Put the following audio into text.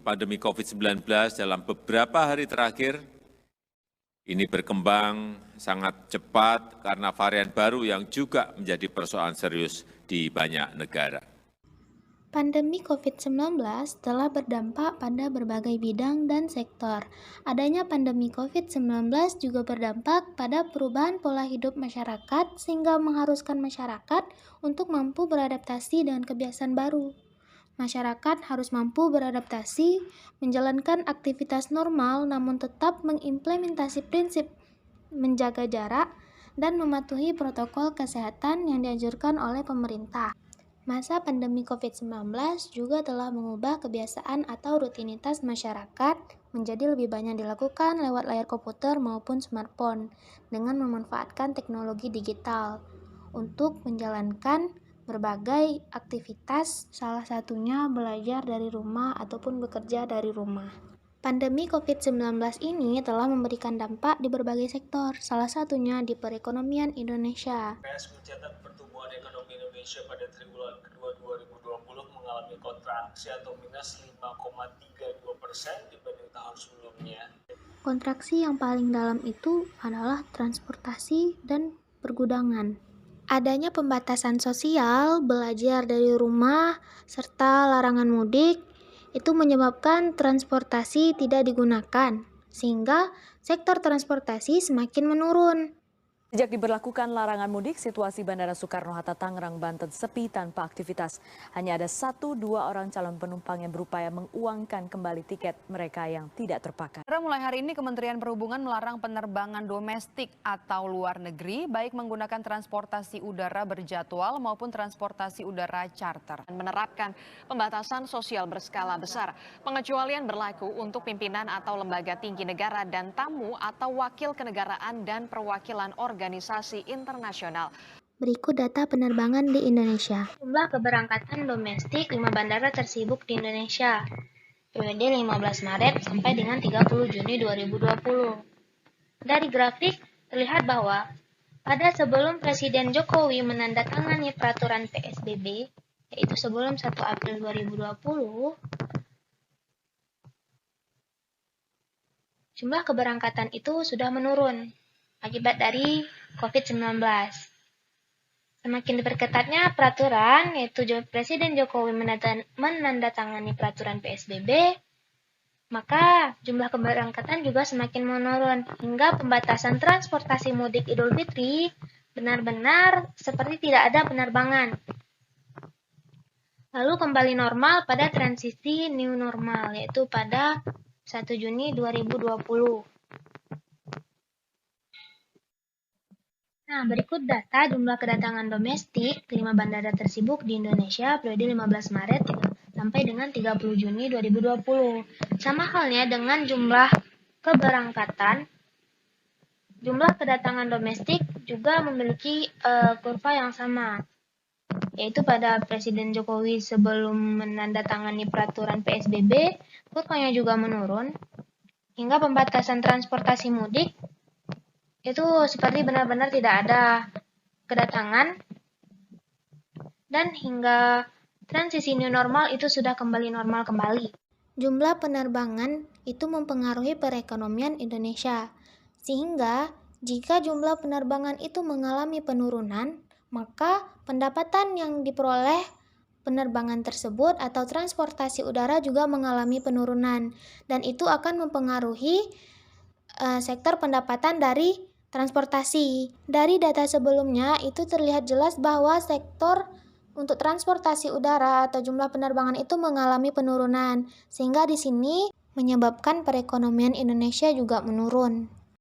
pandemi COVID-19 dalam beberapa hari terakhir ini berkembang sangat cepat karena varian baru yang juga menjadi persoalan serius di banyak negara. Pandemi COVID-19 telah berdampak pada berbagai bidang dan sektor. Adanya pandemi COVID-19 juga berdampak pada perubahan pola hidup masyarakat sehingga mengharuskan masyarakat untuk mampu beradaptasi dengan kebiasaan baru. Masyarakat harus mampu beradaptasi, menjalankan aktivitas normal namun tetap mengimplementasi prinsip menjaga jarak dan mematuhi protokol kesehatan yang dianjurkan oleh pemerintah. Masa pandemi COVID-19 juga telah mengubah kebiasaan atau rutinitas masyarakat menjadi lebih banyak dilakukan lewat layar komputer maupun smartphone dengan memanfaatkan teknologi digital untuk menjalankan berbagai aktivitas, salah satunya belajar dari rumah ataupun bekerja dari rumah. Pandemi COVID-19 ini telah memberikan dampak di berbagai sektor, salah satunya di perekonomian Indonesia. BPS mencatat pertumbuhan ekonomi Indonesia pada triwulan kedua 2020 mengalami kontraksi atau minus 5,32% dibanding tahun sebelumnya. Kontraksi yang paling dalam itu adalah transportasi dan pergudangan. Adanya pembatasan sosial, belajar dari rumah, serta larangan mudik itu menyebabkan transportasi tidak digunakan, sehingga sektor transportasi semakin menurun. Sejak diberlakukan larangan mudik, situasi Bandara Soekarno-Hatta Tangerang, Banten sepi tanpa aktivitas. Hanya ada 1-2 orang calon penumpang yang berupaya menguangkan kembali tiket mereka yang tidak terpakai. Mulai hari ini Kementerian Perhubungan melarang penerbangan domestik atau luar negeri, baik menggunakan transportasi udara berjadwal maupun transportasi udara charter. Menerapkan pembatasan sosial berskala besar. Pengecualian berlaku untuk pimpinan atau lembaga tinggi negara dan tamu atau wakil kenegaraan dan perwakilan organisasi internasional. Berikut data penerbangan di Indonesia. Jumlah keberangkatan domestik 5 bandara tersibuk di Indonesia. Periode 15 Maret sampai dengan 30 Juni 2020. Dari grafik terlihat bahwa pada sebelum Presiden Jokowi menandatangani peraturan PSBB, yaitu sebelum 1 April 2020, jumlah keberangkatan itu sudah menurun akibat dari COVID-19. Semakin diperketatnya peraturan, yaitu Presiden Jokowi menandatangani peraturan PSBB, maka jumlah keberangkatan juga semakin menurun, hingga pembatasan transportasi mudik Idul Fitri benar-benar seperti tidak ada penerbangan. Lalu kembali normal pada transisi new normal, yaitu pada 1 Juni 2020. Nah, berikut data jumlah kedatangan domestik ke 5 bandara tersibuk di Indonesia periode 15 Maret sampai dengan 30 Juni 2020. Sama halnya dengan jumlah keberangkatan, jumlah kedatangan domestik juga memiliki kurva yang sama, yaitu pada Presiden Jokowi sebelum menandatangani peraturan PSBB, kurvanya juga menurun, hingga pembatasan transportasi mudik itu seperti benar-benar tidak ada kedatangan, dan hingga transisi new normal itu sudah kembali normal kembali. Jumlah penerbangan itu mempengaruhi perekonomian Indonesia, sehingga jika jumlah penerbangan itu mengalami penurunan, maka pendapatan yang diperoleh penerbangan tersebut atau transportasi udara juga mengalami penurunan, dan itu akan mempengaruhi sektor pendapatan dari transportasi. Dari data sebelumnya itu terlihat jelas bahwa sektor untuk transportasi udara atau jumlah penerbangan itu mengalami penurunan, sehingga di sini menyebabkan perekonomian Indonesia juga menurun.